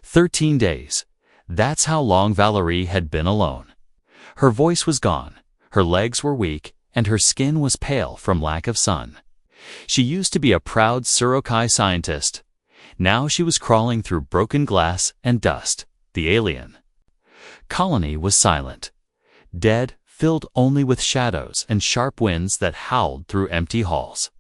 13 days. That's how long Valerie had been alone. Her voice was gone, her legs were weak, and her skin was pale from lack of sun. She used to be a proud Surokai scientist. Now she was crawling through broken glass and dust, the alien. Colony was silent. Dead, filled only with shadows and sharp winds that howled through empty halls.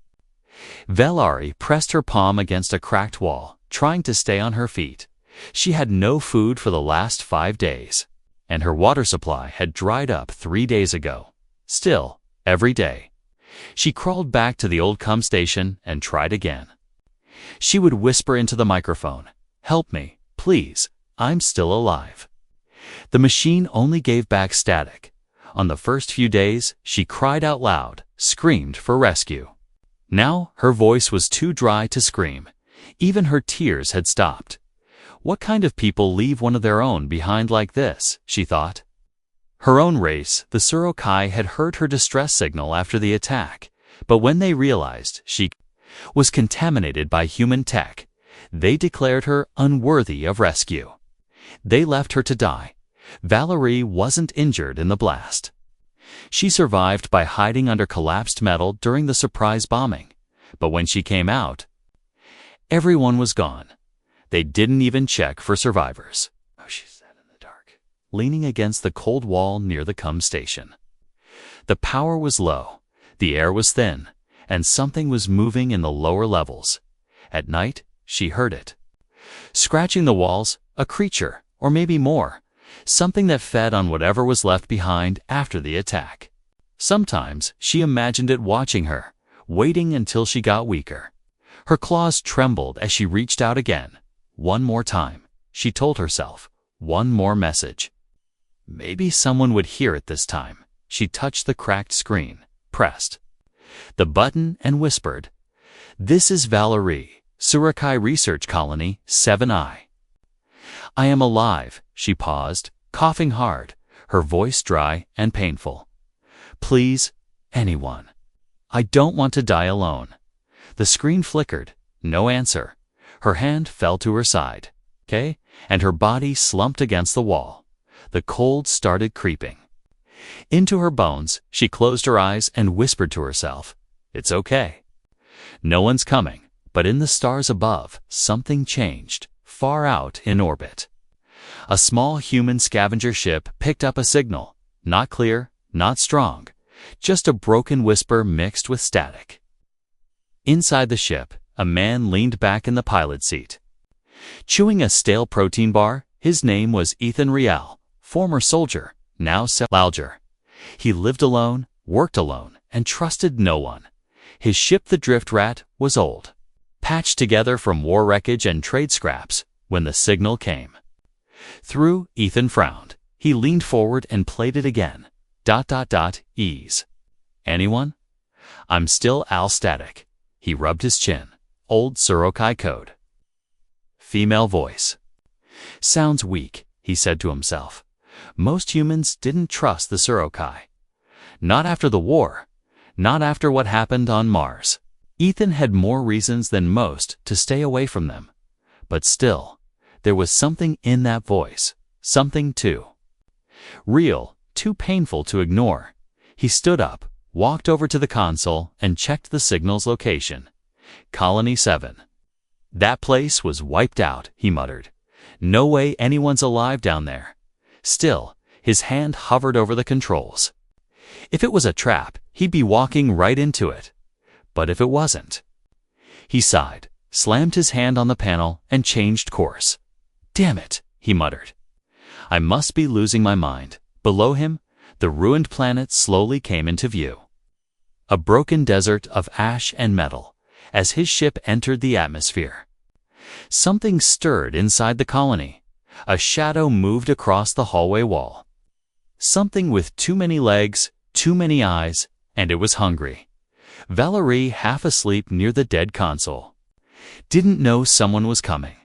Valerie pressed her palm against a cracked wall, trying to stay on her feet. She had no food for the last 5 days, and her water supply had dried up 3 days ago. Still, every day, she crawled back to the old cum station and tried again. She would whisper into the microphone, "Help me, please, I'm still alive." The machine only gave back static. On the first few days, she cried out loud, screamed for rescue. Now her voice was too dry to scream. Even her tears had stopped. What kind of people leave one of their own behind like this, she thought. Her own race, the Surokai, had heard her distress signal after the attack, but when they realized she was contaminated by human tech, they declared her unworthy of rescue. They left her to die. Valerie wasn't injured in the blast. She survived by hiding under collapsed metal during the surprise bombing, but when she came out, everyone was gone. They didn't even check for survivors. Oh, she sat in the dark, leaning against the cold wall near the cum station. The power was low, the air was thin, and something was moving in the lower levels. At night, she heard it. Scratching the walls, a creature, or maybe more, something that fed on whatever was left behind after the attack. Sometimes she imagined it watching her, waiting until she got weaker. Her claws trembled as she reached out again. One more time, she told herself, one more message. Maybe someone would hear it this time. She touched the cracked screen, pressed the button and whispered, "This is Valerie, Surokai Research Colony 7I. I am alive." She paused, coughing hard, her voice dry and painful. "Please, anyone. I don't want to die alone." The screen flickered, no answer. Her hand fell to her side, and her body slumped against the wall. The cold started creeping into her bones. She closed her eyes and whispered to herself, "It's okay. No one's coming." But in the stars above, something changed, far out in orbit. A small human scavenger ship picked up a signal, not clear, not strong, just a broken whisper mixed with static. Inside the ship, a man leaned back in the pilot seat, chewing a stale protein bar. His name was Ethan Riel, former soldier, now Alger. He lived alone, worked alone, and trusted no one. His ship, the Drift Rat, was old, patched together from war wreckage and trade scraps. When the signal came through, Ethan frowned. He leaned forward and played it again. ... Ease. "Anyone? I'm still Al Static." He rubbed his chin. Old Surokai code. Female voice. "Sounds weak," he said to himself. Most humans didn't trust the Surokai. Not after the war. Not after what happened on Mars. Ethan had more reasons than most to stay away from them. But still, there was something in that voice. Something too real, too painful to ignore. He stood up, walked over to the console, and checked the signal's location. Colony 7. "That place was wiped out," he muttered. "No way anyone's alive down there." Still, his hand hovered over the controls. If it was a trap, he'd be walking right into it. But if it wasn't? He sighed, slammed his hand on the panel, and changed course. "Damn it," he muttered. "I must be losing my mind." Below him, the ruined planet slowly came into view. A broken desert of ash and metal, as his ship entered the atmosphere. Something stirred inside the colony. A shadow moved across the hallway wall. Something with too many legs, too many eyes, and it was hungry. Valerie, half asleep near the dead console, didn't know someone was coming.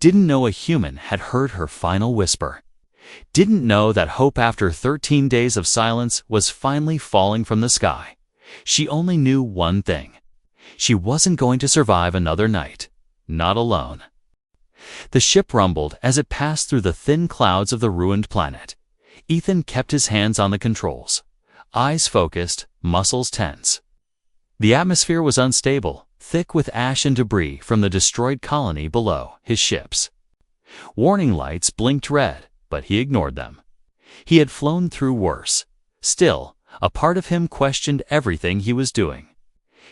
Didn't know a human had heard her final whisper. Didn't know that hope after 13 days of silence was finally falling from the sky. She only knew one thing. She wasn't going to survive another night. Not alone. The ship rumbled as it passed through the thin clouds of the ruined planet. Ethan kept his hands on the controls, eyes focused, muscles tense. The atmosphere was unstable, thick with ash and debris from the destroyed colony below his ships. Warning lights blinked red, but he ignored them. He had flown through worse. Still, a part of him questioned everything he was doing.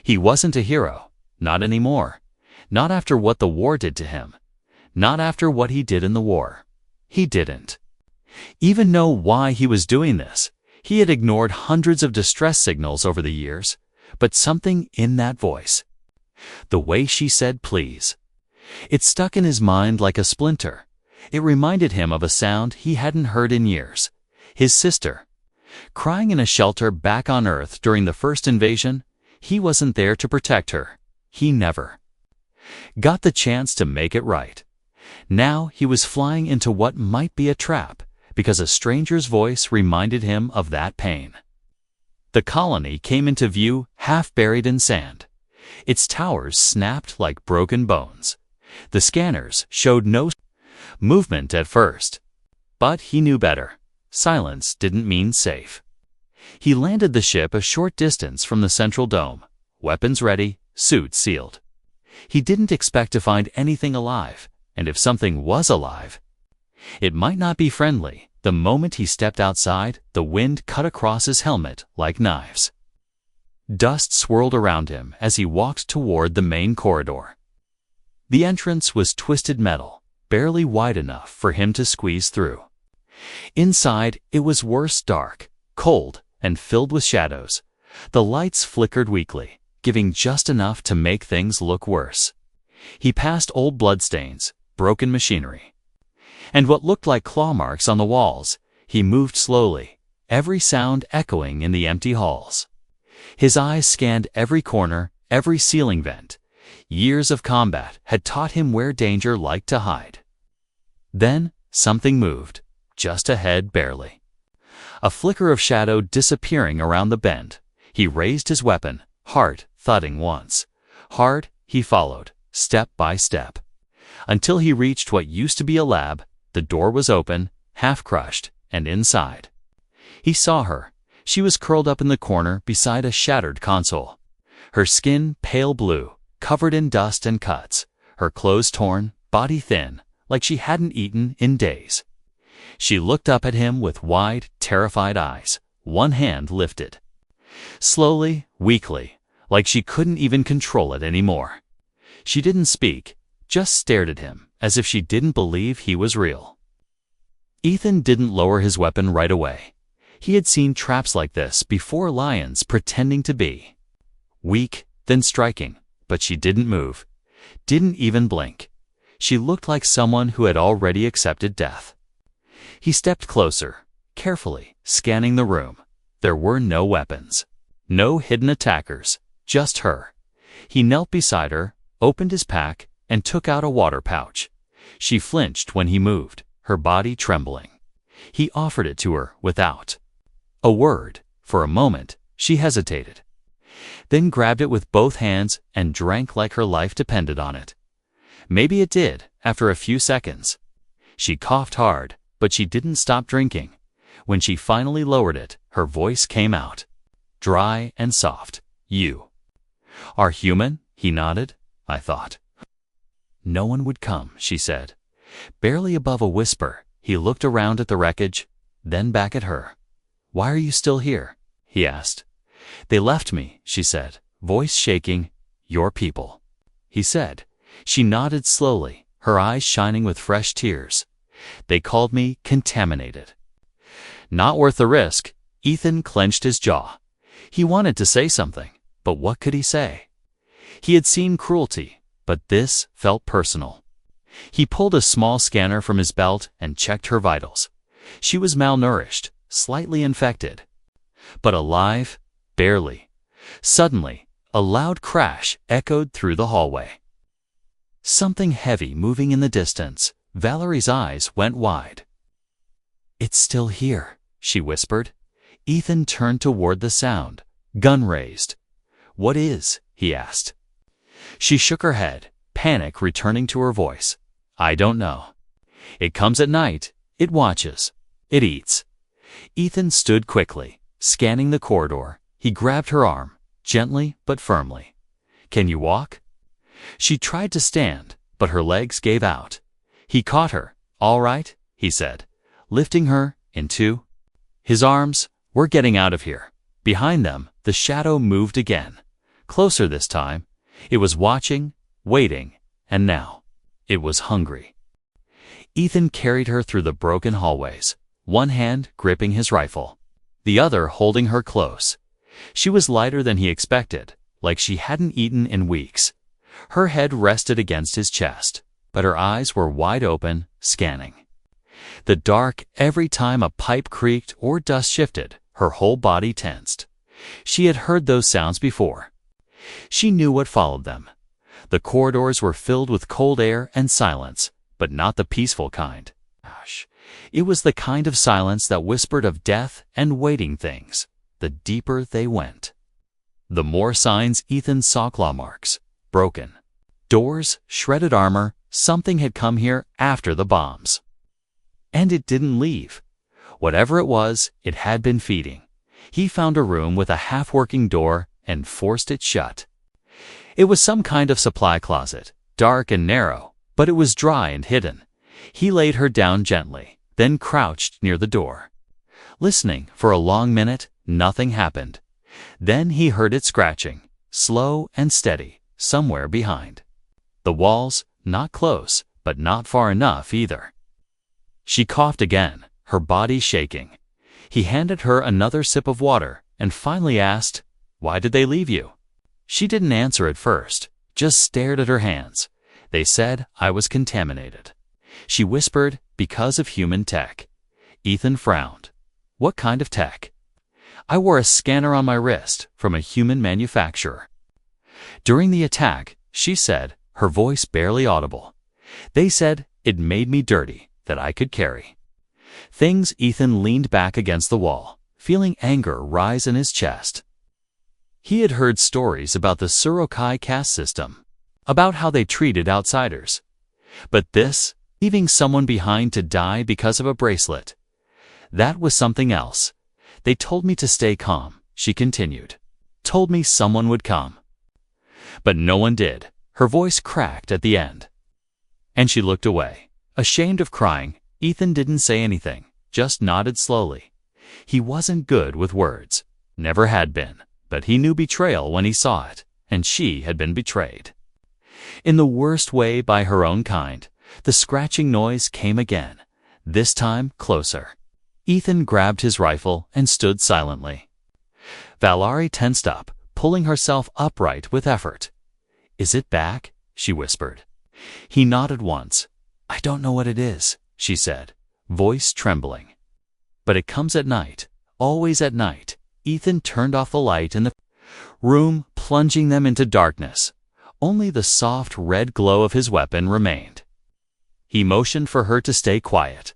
He wasn't a hero, not anymore. Not after what the war did to him. Not after what he did in the war. He didn't even know why he was doing this. He had ignored hundreds of distress signals over the years, but something in that voice, the way she said please, it stuck in his mind like a splinter. It reminded him of a sound he hadn't heard in years. His sister, crying in a shelter back on Earth during the first invasion. He wasn't there to protect her. He never got the chance to make it right. Now he was flying into what might be a trap, because a stranger's voice reminded him of that pain. The colony came into view, half buried in sand. Its towers snapped like broken bones. The scanners showed no movement at first. But he knew better. Silence didn't mean safe. He landed the ship a short distance from the central dome, weapons ready, suits sealed. He didn't expect to find anything alive, and if something was alive, it might not be friendly. The moment he stepped outside, the wind cut across his helmet like knives. Dust swirled around him as he walked toward the main corridor. The entrance was twisted metal, barely wide enough for him to squeeze through. Inside, it was worse, dark, cold, and filled with shadows. The lights flickered weakly, giving just enough to make things look worse. He passed old bloodstains, broken machinery, and what looked like claw marks on the walls. He moved slowly, every sound echoing in the empty halls. His eyes scanned every corner, every ceiling vent. Years of combat had taught him where danger liked to hide. Then something moved, just ahead barely. A flicker of shadow disappearing around the bend. He raised his weapon, heart thudding once. Hard, he followed, step by step, until he reached what used to be a lab. The door was open, half crushed, and inside he saw her. She was curled up in the corner beside a shattered console. Her skin pale blue, covered in dust and cuts, her clothes torn, body thin, like she hadn't eaten in days. She looked up at him with wide, terrified eyes, one hand lifted. Slowly, weakly, like she couldn't even control it anymore. She didn't speak, just stared at him, as if she didn't believe he was real. Ethan didn't lower his weapon right away. He had seen traps like this before, lions pretending to be weak, then striking, but she didn't move, didn't even blink. She looked like someone who had already accepted death. He stepped closer, carefully, scanning the room. There were no weapons, no hidden attackers, just her. He knelt beside her, opened his pack, and took out a water pouch. She flinched when he moved, her body trembling. He offered it to her without a word. For a moment, she hesitated, then grabbed it with both hands and drank like her life depended on it. Maybe it did, after a few seconds. She coughed hard, but she didn't stop drinking. When she finally lowered it, her voice came out, dry and soft. "You are human?" He nodded. "I thought no one would come," she said, barely above a whisper. He looked around at the wreckage, then back at her. "Why are you still here?" he asked. "They left me," she said, voice shaking. "Your people," he said. She nodded slowly, her eyes shining with fresh tears. "They called me contaminated." Not worth the risk. Ethan clenched his jaw. He wanted to say something, but what could he say? He had seen cruelty, but this felt personal. He pulled a small scanner from his belt and checked her vitals. She was malnourished, slightly infected, but alive, barely. Suddenly, a loud crash echoed through the hallway. Something heavy moving in the distance. Valerie's eyes went wide. "It's still here," she whispered. Ethan turned toward the sound, gun raised. "What is?" he asked. She shook her head, panic returning to her voice. I don't know. It comes at night. It watches. It eats. Ethan stood quickly, scanning the corridor. He grabbed her arm, gently but firmly. Can you walk? She tried to stand, but her legs gave out. He caught her. All right, he said, lifting her into his arms. We're getting out of here. Behind them, the shadow moved again. Closer this time. It was watching, waiting, and now it was hungry. Ethan carried her through the broken hallways, one hand gripping his rifle, the other holding her close. She was lighter than he expected, like she hadn't eaten in weeks. Her head rested against his chest, but her eyes were wide open, scanning the dark. Every time a pipe creaked or dust shifted, her whole body tensed. She had heard those sounds before. She knew what followed them. The corridors were filled with cold air and silence, but not the peaceful kind. It was the kind of silence that whispered of death and waiting things. The deeper they went, the more signs Ethan saw: claw marks, broken doors, shredded armor. Something had come here after the bombs. And it didn't leave. Whatever it was, it had been feeding. He found a room with a half-working door and forced it shut. It was some kind of supply closet, dark and narrow, but it was dry and hidden. He laid her down gently, then crouched near the door. Listening for a long minute, nothing happened. Then he heard it scratching, slow and steady, somewhere behind the walls, not close, but not far enough either. She coughed again, her body shaking. He handed her another sip of water and finally asked, "Why did they leave you?" She didn't answer at first, just stared at her hands. "They said I was contaminated." She whispered, "Because of human tech." Ethan frowned. "What kind of tech?" "I wore a scanner on my wrist from a human manufacturer." During the attack, she said, her voice barely audible, "They said it made me dirty, that I could carry things." Ethan leaned back against the wall, feeling anger rise in his chest. He had heard stories about the Surokai caste system, about how they treated outsiders. But this, leaving someone behind to die because of a bracelet, that was something else. "They told me to stay calm," she continued. "Told me someone would come. But no one did." Her voice cracked at the end, and she looked away. Ashamed of crying, Ethan didn't say anything, just nodded slowly. He wasn't good with words, never had been, but he knew betrayal when he saw it, and she had been betrayed. In the worst way by her own kind. The scratching noise came again, this time closer. Ethan grabbed his rifle and stood silently. Valerie tensed up, pulling herself upright with effort. "Is it back?" she whispered. He nodded once. "I don't know what it is," she said, voice trembling. "But it comes at night, always at night." Ethan turned off the light in the room, plunging them into darkness. Only the soft red glow of his weapon remained. He motioned for her to stay quiet.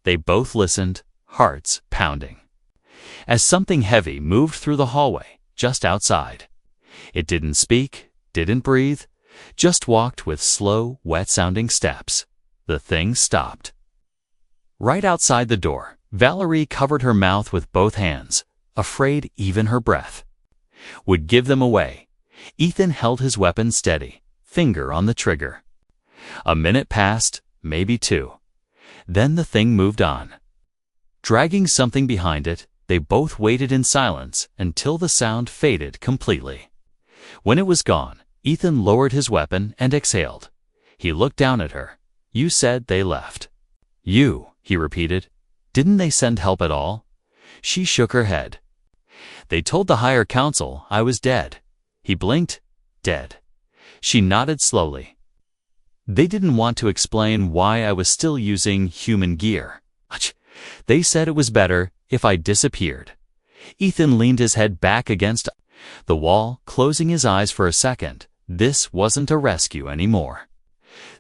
They both listened, hearts pounding, as something heavy moved through the hallway just outside. It didn't speak, didn't breathe, just walked with slow, wet-sounding steps. The thing stopped. Right outside the door, Valerie covered her mouth with both hands, afraid even her breath would give them away. Ethan held his weapon steady, finger on the trigger. A minute passed, maybe two. Then the thing moved on, dragging something behind it. They both waited in silence until the sound faded completely. When it was gone, Ethan lowered his weapon and exhaled. He looked down at her. "You said they left." "You," he repeated. "Didn't they send help at all?" She shook her head. "They told the higher council I was dead." He blinked. "Dead." She nodded slowly. "They didn't want to explain why I was still using human gear. They said it was better if I disappeared." Ethan leaned his head back against the wall, closing his eyes for a second. This wasn't a rescue anymore.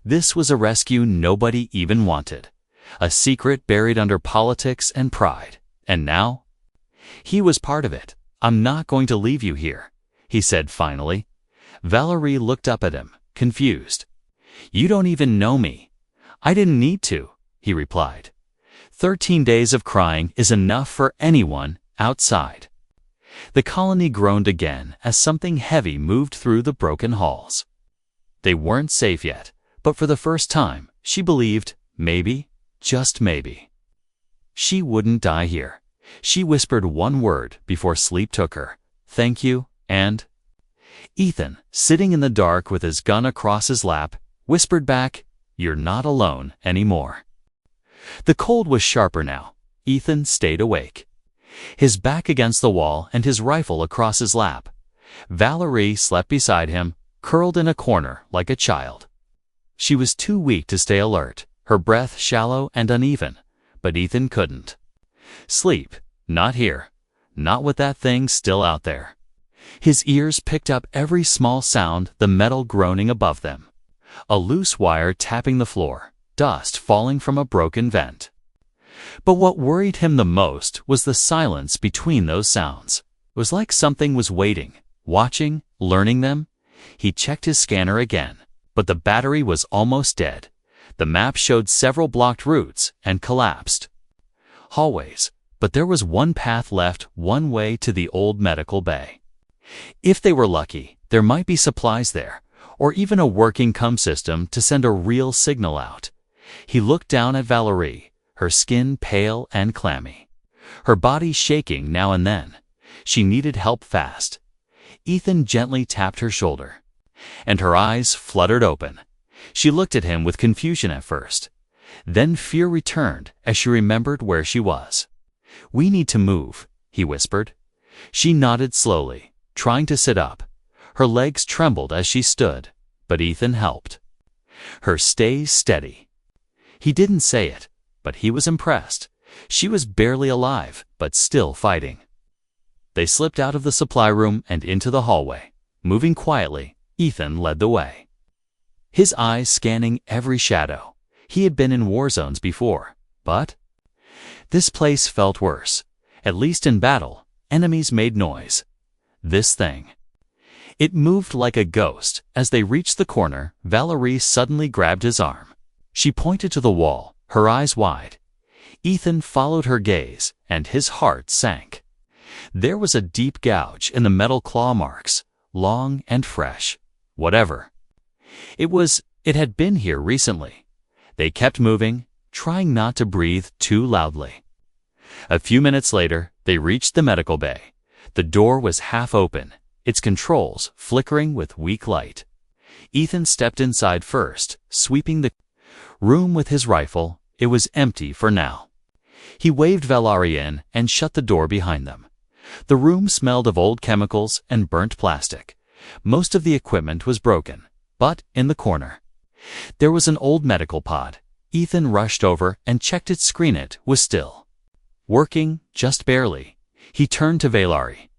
This was a rescue nobody even wanted. A secret buried under politics and pride. And now? He was part of it. "I'm not going to leave you here," he said finally. Valerie looked up at him, confused. "You don't even know me." I didn't need to, he replied. 13 days of crying is enough for anyone outside. The colony groaned again as something heavy moved through the broken halls. They weren't safe yet, but for the first time, she believed, maybe, just maybe, she wouldn't die here. She whispered one word before sleep took her. Thank you, and Ethan, sitting in the dark with his gun across his lap, whispered back, You're not alone anymore. The cold was sharper now. Ethan stayed awake, his back against the wall and his rifle across his lap. Valerie slept beside him, curled in a corner like a child. She was too weak to stay alert, her breath shallow and uneven, but Ethan couldn't sleep. Not here. Not with that thing still out there. His ears picked up every small sound, the metal groaning above them, a loose wire tapping the floor, dust falling from a broken vent. But what worried him the most was the silence between those sounds. It was like something was waiting, watching, learning them. He checked his scanner again, but the battery was almost dead. The map showed several blocked routes and collapsed hallways, but there was one path left, one way to the old medical bay. If they were lucky, there might be supplies there, or even a working comm system to send a real signal out. He looked down at Valerie, her skin pale and clammy, her body shaking now and then. She needed help fast. Ethan gently tapped her shoulder, and her eyes fluttered open. She looked at him with confusion at first. Then fear returned as she remembered where she was. We need to move, he whispered. She nodded slowly, trying to sit up. Her legs trembled as she stood, but Ethan helped her stay steady. He didn't say it, but he was impressed. She was barely alive, but still fighting. They slipped out of the supply room and into the hallway. Moving quietly, Ethan led the way, his eyes scanning every shadow. He had been in war zones before, but this place felt worse. At least in battle, enemies made noise. This thing, it moved like a ghost. As they reached the corner, Valerie suddenly grabbed his arm. She pointed to the wall, her eyes wide. Ethan followed her gaze, and his heart sank. There was a deep gouge in the metal claw marks, long and fresh. Whatever it had been here recently. They kept moving, trying not to breathe too loudly. A few minutes later, they reached the medical bay. The door was half open, its controls flickering with weak light. Ethan stepped inside first, sweeping the room with his rifle. It was empty for now. He waved Valerie in and shut the door behind them. The room smelled of old chemicals and burnt plastic. Most of the equipment was broken, but in the corner, there was an old medical pod. Ethan rushed over and checked its screen. It was still working, just barely. He turned to Valerie.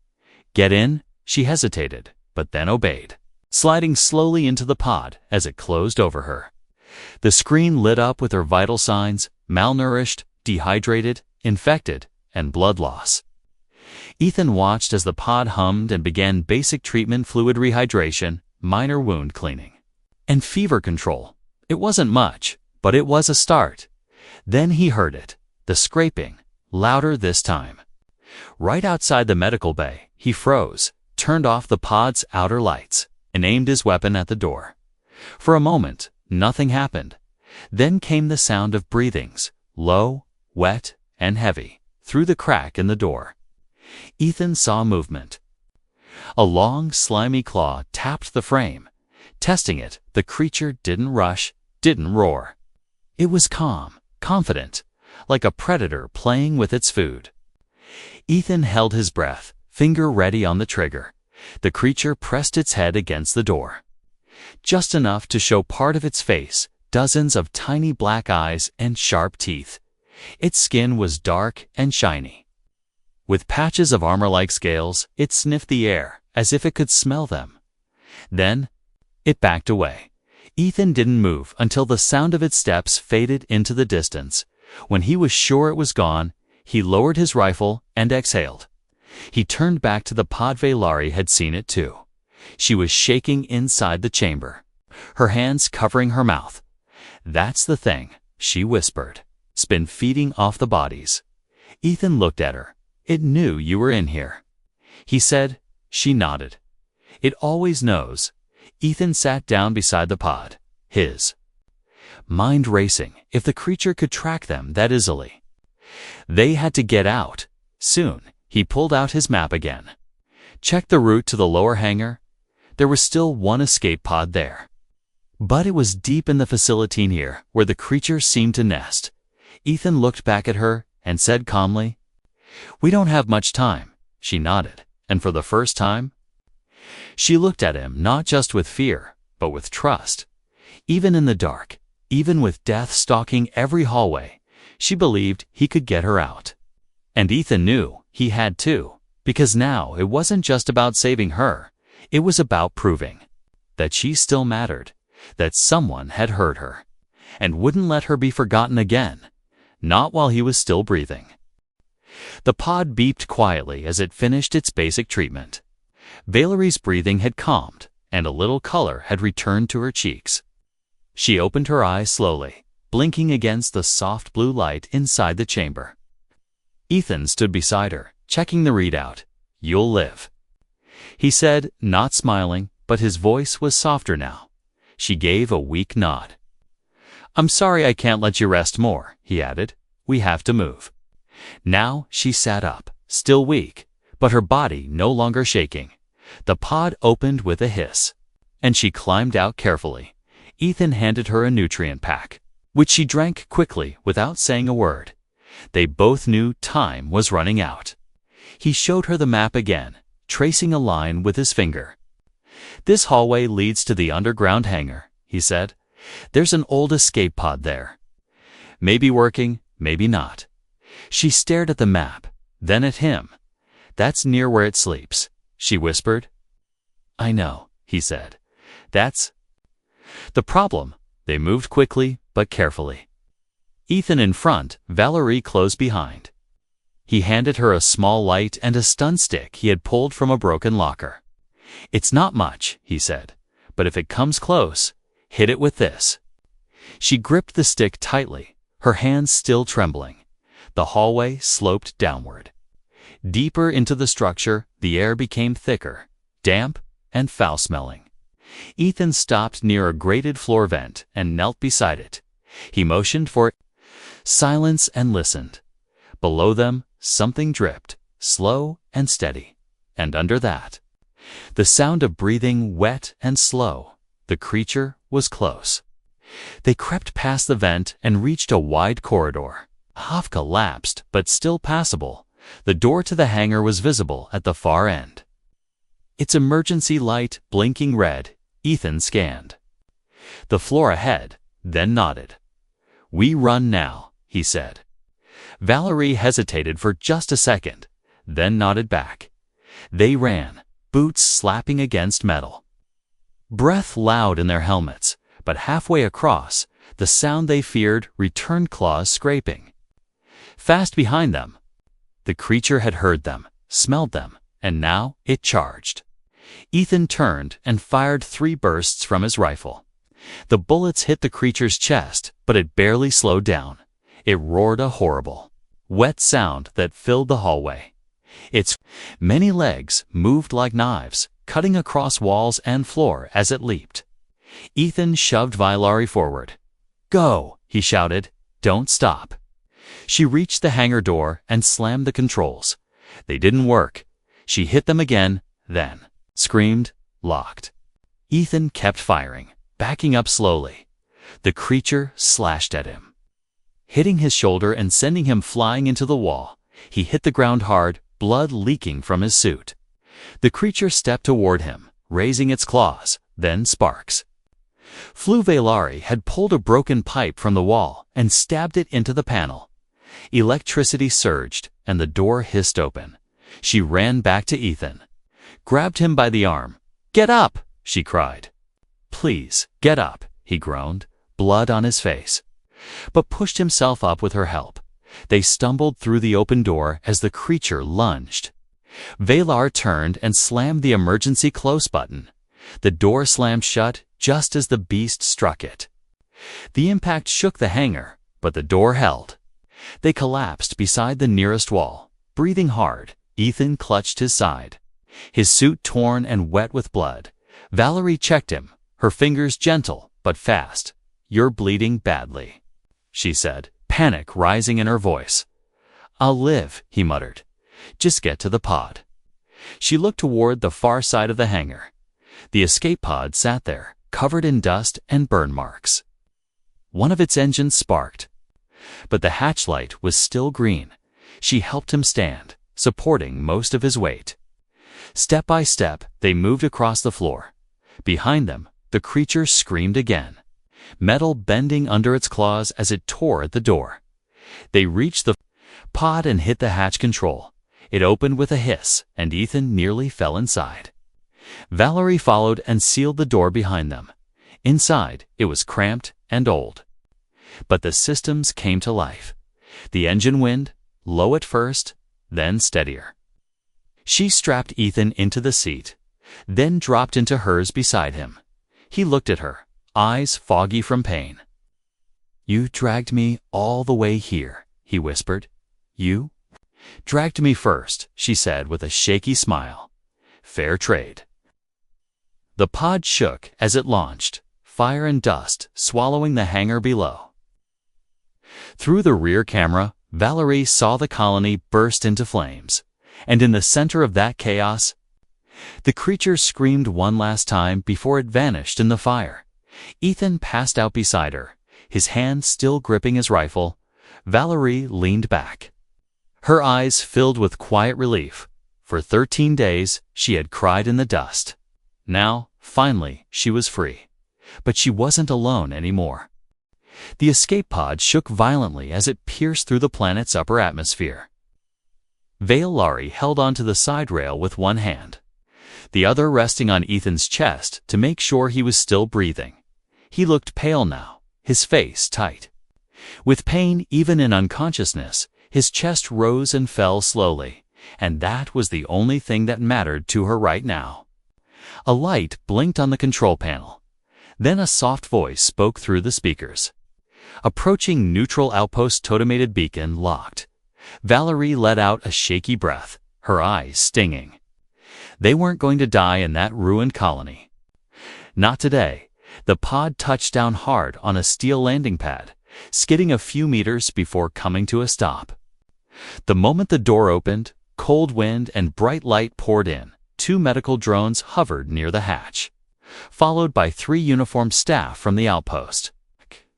Get in? She hesitated, but then obeyed, sliding slowly into the pod as it closed over her. The screen lit up with her vital signs: malnourished, dehydrated, infected, and blood loss. Ethan watched as the pod hummed and began basic treatment: fluid rehydration, minor wound cleaning, and fever control. It wasn't much, but it was a start. Then he heard it, the scraping, louder this time. Right outside the medical bay, he froze, turned off the pod's outer lights, and aimed his weapon at the door. For a moment, nothing happened. Then came the sound of breathings, low, wet, and heavy, through the crack in the door. Ethan saw movement. A long, slimy claw tapped the frame. Testing it, the creature didn't rush, didn't roar. It was calm, confident, like a predator playing with its food. Ethan held his breath, finger ready on the trigger. The creature pressed its head against the door, just enough to show part of its face, dozens of tiny black eyes and sharp teeth. Its skin was dark and shiny, with patches of armor-like scales. It sniffed the air, as if it could smell them. Then it backed away. Ethan didn't move until the sound of its steps faded into the distance. When he was sure it was gone, he lowered his rifle and exhaled. He turned back to the pod. Valerie had seen it too. She was shaking inside the chamber, her hands covering her mouth. "That's the thing," she whispered. "It's been feeding off the bodies." Ethan looked at her. "It knew you were in here," he said. She nodded. "It always knows." Ethan sat down beside the pod, his mind racing. If the creature could track them that easily, they had to get out soon. He pulled out his map again. Checked the route to the lower hangar. There was still one escape pod there, but it was deep in the facility near where the creature seemed to nest. Ethan looked back at her and said calmly, "We don't have much time." She nodded, and for the first time, she looked at him not just with fear, but with trust. Even in the dark, even with death stalking every hallway, she believed he could get her out. And Ethan knew he had too, because now it wasn't just about saving her, it was about proving that she still mattered, that someone had heard her, and wouldn't let her be forgotten again, not while he was still breathing. The pod beeped quietly as it finished its basic treatment. Valerie's breathing had calmed, and a little color had returned to her cheeks. She opened her eyes slowly, blinking against the soft blue light inside the chamber. Ethan stood beside her, checking the readout. "You'll live," he said, not smiling, but his voice was softer now. She gave a weak nod. "I'm sorry I can't let you rest more," he added. "We have to move." Now she sat up, still weak, but her body no longer shaking. The pod opened with a hiss, and she climbed out carefully. Ethan handed her a nutrient pack, which she drank quickly without saying a word. They both knew time was running out. He showed her the map again, tracing a line with his finger. "This hallway leads to the underground hangar," he said. "There's an old escape pod there. Maybe working, maybe not." She stared at the map, then at him. "That's near where it sleeps," she whispered. "I know," he said. "That's the problem." They moved quickly, but carefully. Ethan in front, Valerie close behind. He handed her a small light and a stun stick he had pulled from a broken locker. "It's not much," he said, "but if it comes close, hit it with this." She gripped the stick tightly, her hands still trembling. The hallway sloped downward. Deeper into the structure, the air became thicker, damp, and foul-smelling. Ethan stopped near a grated floor vent and knelt beside it. He motioned for silence and listened. Below them, something dripped, slow and steady. And under that, the sound of breathing, wet and slow. The creature was close. They crept past the vent and reached a wide corridor. Half collapsed, but still passable. The door to the hangar was visible at the far end. Its emergency light blinking red. Ethan scanned the floor ahead, then nodded. "We run now," he said. Valerie hesitated for just a second, then nodded back. They ran, boots slapping against metal, breath loud in their helmets, but halfway across, the sound they feared returned, claws scraping. Fast behind them, the creature had heard them, smelled them, and now it charged. Ethan turned and fired 3 bursts from his rifle. The bullets hit the creature's chest, but it barely slowed down. It roared a horrible, wet sound that filled the hallway. Its many legs moved like knives, cutting across walls and floor as it leaped. Ethan shoved Valerie forward. "Go," he shouted. "Don't stop." She reached the hangar door and slammed the controls. They didn't work. She hit them again, then screamed, locked. Ethan kept firing, backing up slowly. The creature slashed at him, hitting his shoulder and sending him flying into the wall. He hit the ground hard, blood leaking from his suit. The creature stepped toward him, raising its claws, then sparks flew. Valerie had pulled a broken pipe from the wall and stabbed it into the panel. Electricity surged, and the door hissed open. She ran back to Ethan, grabbed him by the arm. "Get up!" she cried. "Please, get up," he groaned, blood on his face, but pushed himself up with her help. They stumbled through the open door as the creature lunged. Valar turned and slammed the emergency close button. The door slammed shut just as the beast struck it. The impact shook the hangar, but the door held. They collapsed beside the nearest wall. Breathing hard, Ethan clutched his side. His suit torn and wet with blood. Valerie checked him, her fingers gentle but fast. "You're bleeding badly," she said, panic rising in her voice. "I'll live," he muttered. "Just get to the pod." She looked toward the far side of the hangar. The escape pod sat there, covered in dust and burn marks. One of its engines sparked, but the hatch light was still green. She helped him stand, supporting most of his weight. Step by step, they moved across the floor. Behind them, the creature screamed again, metal bending under its claws as it tore at the door. They reached the pod and hit the hatch control. It opened with a hiss, and Ethan nearly fell inside. Valerie followed and sealed the door behind them. Inside, it was cramped and old. But the systems came to life. The engine wind, low at first, then steadier. She strapped Ethan into the seat, then dropped into hers beside him. He looked at her, eyes foggy from pain. "You dragged me all the way here," he whispered. "You dragged me first," she said with a shaky smile. "Fair trade." The pod shook as it launched, fire and dust swallowing the hangar below. Through the rear camera, Valerie saw the colony burst into flames, and in the center of that chaos, the creature screamed one last time before it vanished in the fire. Ethan passed out beside her, his hand still gripping his rifle. Valerie leaned back. Her eyes filled with quiet relief. For 13 days, she had cried in the dust. Now, finally, she was free. But she wasn't alone anymore. The escape pod shook violently as it pierced through the planet's upper atmosphere. Valari held onto the side rail with one hand, the other resting on Ethan's chest to make sure he was still breathing. He looked pale now, his face tight. With pain even in unconsciousness, his chest rose and fell slowly, and that was the only thing that mattered to her right now. A light blinked on the control panel. Then a soft voice spoke through the speakers. Approaching neutral outpost totemated beacon locked. Valerie let out a shaky breath, her eyes stinging. They weren't going to die in that ruined colony. Not today. The pod touched down hard on a steel landing pad, skidding a few meters before coming to a stop. The moment the door opened, cold wind and bright light poured in. 2 medical drones hovered near the hatch, followed by 3 uniformed staff from the outpost.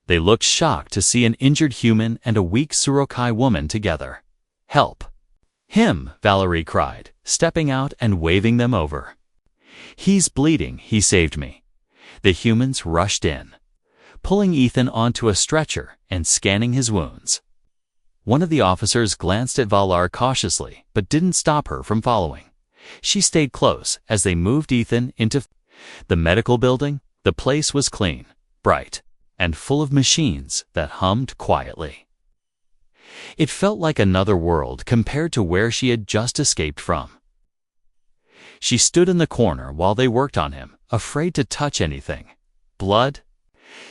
They looked shocked to see an injured human and a weak Surokai woman together. "Help! Him!" Valerie cried, stepping out and waving them over. "He's bleeding, he saved me." The humans rushed in, pulling Ethan onto a stretcher and scanning his wounds. One of the officers glanced at Valar cautiously, but didn't stop her from following. She stayed close as they moved Ethan into the medical building. The place was clean, bright, and full of machines that hummed quietly. It felt like another world compared to where she had just escaped from. She stood in the corner while they worked on him, afraid to touch anything. Blood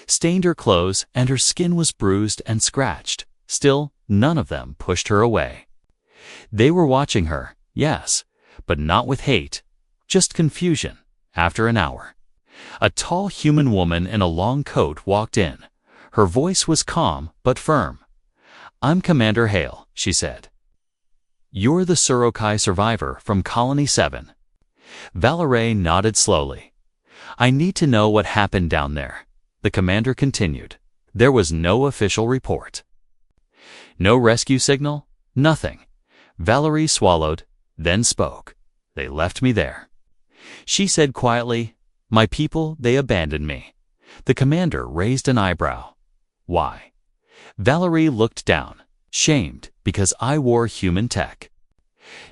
stained her clothes and her skin was bruised and scratched. Still, none of them pushed her away. They were watching her, yes, but not with hate, just confusion. After an hour, a tall human woman in a long coat walked in. Her voice was calm but firm. "I'm Commander Hale," she said. "You're the Surokai survivor from Colony 7. Valerie nodded slowly. "I need to know what happened down there," the commander continued. There was no official report. No rescue signal, nothing. Valerie swallowed, then spoke. "They left me there." She said quietly, "My people, they abandoned me." The commander raised an eyebrow. "Why?" Valerie looked down, shamed because I wore human tech.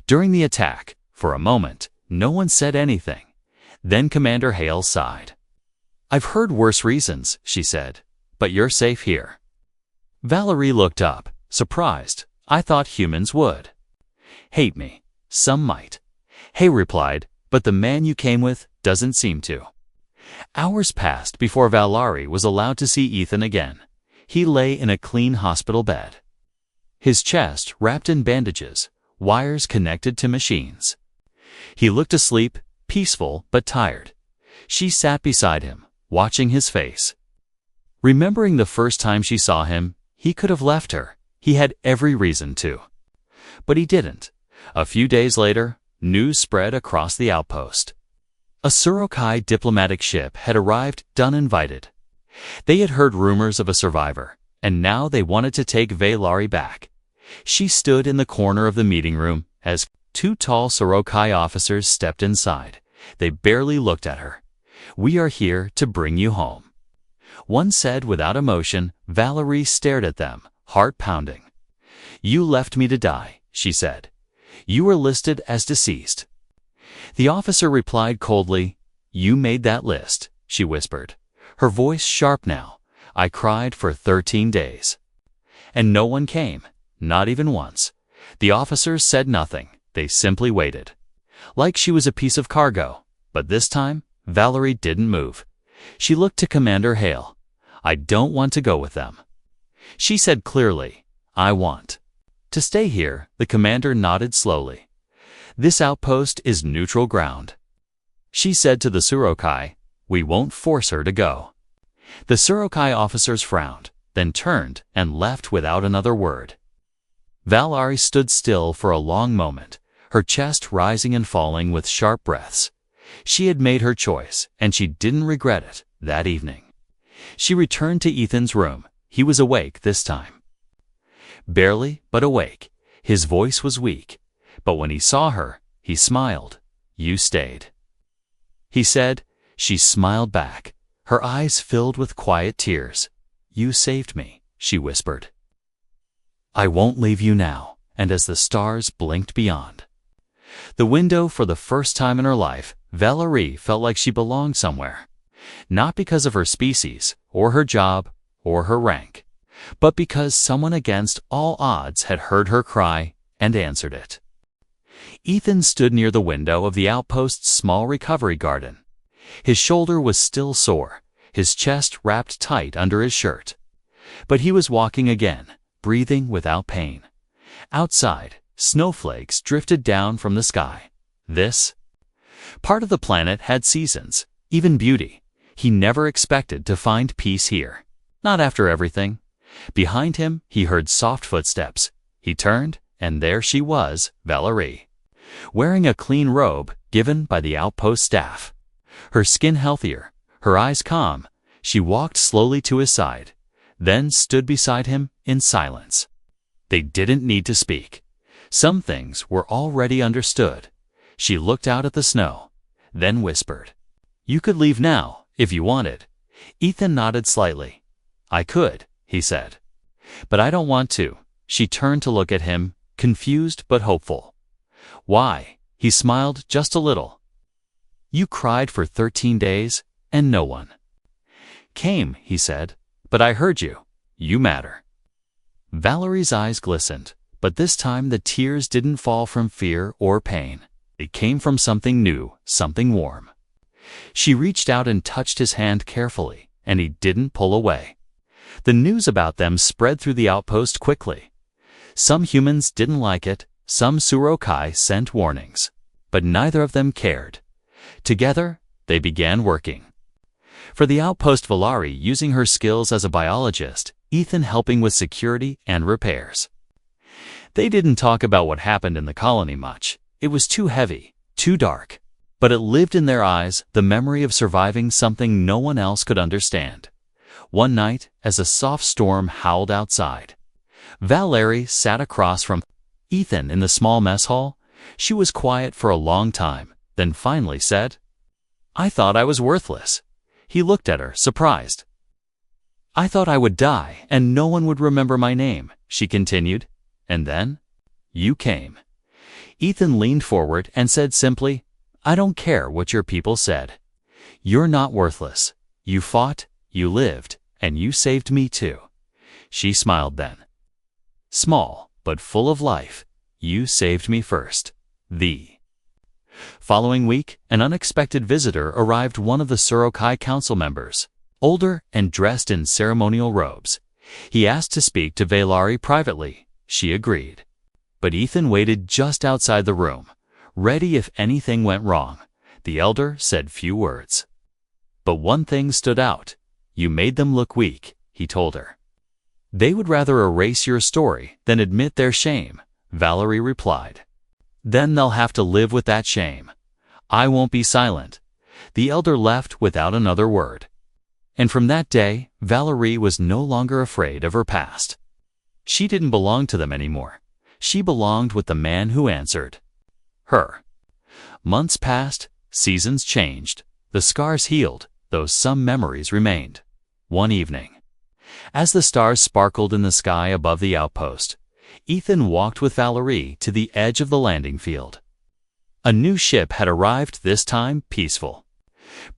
During the attack, for a moment, no one said anything. Then Commander Hale sighed. "I've heard worse reasons," she said, "but you're safe here." Valerie looked up, surprised. "I thought humans would hate me. Some might." Hay replied, "But the man you came with doesn't seem to." Hours passed before Valerie was allowed to see Ethan again. He lay in a clean hospital bed, his chest wrapped in bandages, wires connected to machines. He looked asleep, peaceful but tired. She sat beside him, watching his face. Remembering the first time she saw him, he could have left her. He had every reason to. But he didn't. A few days later, news spread across the outpost. A Surokai diplomatic ship had arrived uninvited. They had heard rumors of a survivor, and now they wanted to take Valerie back. She stood in the corner of the meeting room as two tall Surokai officers stepped inside. They barely looked at her. "We are here to bring you home." One said without emotion. Valerie stared at them, heart pounding. "You left me to die," she said. "You were listed as deceased." The officer replied coldly. "You made that list," she whispered, her voice sharp now. "I cried for 13 days. And no one came, not even once." The officers said nothing. They simply waited. Like she was a piece of cargo. But this time, Valerie didn't move. She looked to Commander Hale. "I don't want to go with them." She said clearly, "I want to stay here." The commander nodded slowly. "This outpost is neutral ground." She said to the Surokai, "We won't force her to go." The Surokai officers frowned, then turned and left without another word. Valerie stood still for a long moment, her chest rising and falling with sharp breaths. She had made her choice, and she didn't regret it that evening. She returned to Ethan's room. He was awake this time. Barely, but awake. His voice was weak. But when he saw her, he smiled. "You stayed," he said. She smiled back, her eyes filled with quiet tears. "You saved me," she whispered. "I won't leave you now." And as the stars blinked beyond the window for the first time in her life, Valerie felt like she belonged somewhere. Not because of her species, or her job, or her rank, but because someone against all odds had heard her cry and answered it. Ethan stood near the window of the outpost's small recovery garden. His shoulder was still sore, his chest wrapped tight under his shirt. But he was walking again, breathing without pain. Outside, snowflakes drifted down from the sky. This part of the planet had seasons, even beauty. He never expected to find peace here. Not after everything. Behind him, he heard soft footsteps. He turned, and there she was, Valerie, wearing a clean robe given by the outpost staff. Her skin healthier, her eyes calm, she walked slowly to his side, then stood beside him in silence. They didn't need to speak. Some things were already understood. She looked out at the snow, then whispered, "You could leave now, if you wanted." Ethan nodded slightly. "I could," he said. "But I don't want to." She turned to look at him, confused but hopeful. "Why?" He smiled just a little. "You cried for 13 days, and no one came," he said. "But I heard you. You matter." Valerie's eyes glistened, but this time the tears didn't fall from fear or pain. They came from something new, something warm. She reached out and touched his hand carefully, and he didn't pull away. The news about them spread through the outpost quickly. Some humans didn't like it, some Surokai sent warnings, but neither of them cared. Together, they began working. For the outpost, Valerie using her skills as a biologist, Ethan helping with security and repairs. They didn't talk about what happened in the colony much. It was too heavy, too dark. But it lived in their eyes, the memory of surviving something no one else could understand. One night, as a soft storm howled outside, Valerie sat across from Ethan in the small mess hall. She was quiet for a long time, then finally said, "I thought I was worthless." He looked at her, surprised. "I thought I would die and no one would remember my name," she continued. "And then, you came." Ethan leaned forward and said simply, "I don't care what your people said. You're not worthless. You fought, you lived, and you saved me too." She smiled then. "Small, but full of life. You saved me first." The Following week, an unexpected visitor arrived, one of the Surokai council members, older and dressed in ceremonial robes. He asked to speak to Valari privately. She agreed. But Ethan waited just outside the room, ready if anything went wrong. The elder said few words. But one thing stood out. You made them look weak, he told her. They would rather erase your story than admit their shame, Valari replied. Then they'll have to live with that shame. I won't be silent. The elder left without another word. And from that day, Valari was no longer afraid of her past. She didn't belong to them anymore. She belonged with the man who answered her. Months passed, seasons changed, the scars healed, though some memories remained. One evening, as the stars sparkled in the sky above the outpost, Ethan walked with Valari to the edge of the landing field. A new ship had arrived, this time peaceful.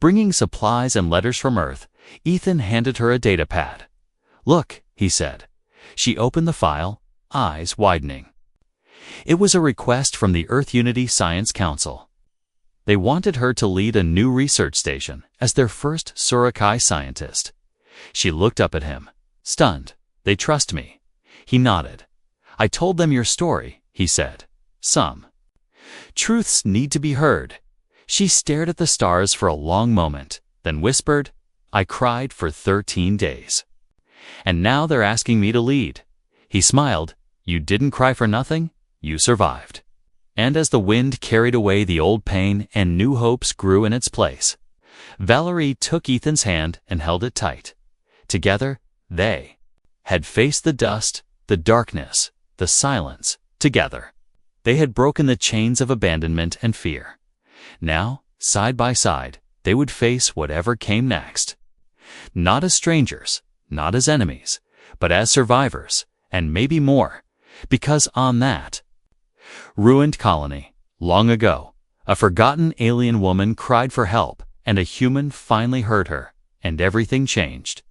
Bringing supplies and letters from Earth, Ethan handed her a datapad. Look, he said. She opened the file, eyes widening. It was a request from the Earth Unity Science Council. They wanted her to lead a new research station as their first Surokai scientist. She looked up at him, stunned. They trust me. He nodded. I told them your story, he said. Some truths need to be heard. She stared at the stars for a long moment, then whispered, I cried for 13 days. And now they're asking me to lead. He smiled. You didn't cry for nothing. You survived. And as the wind carried away the old pain and new hopes grew in its place, Valari took Ethan's hand and held it tight. Together, they had faced the dust, the darkness, the silence, together. They had broken the chains of abandonment and fear. Now, side by side, they would face whatever came next. Not as strangers, not as enemies, but as survivors, and maybe more, because on that ruined colony, long ago, a forgotten alien woman cried for help, and a human finally heard her, and everything changed.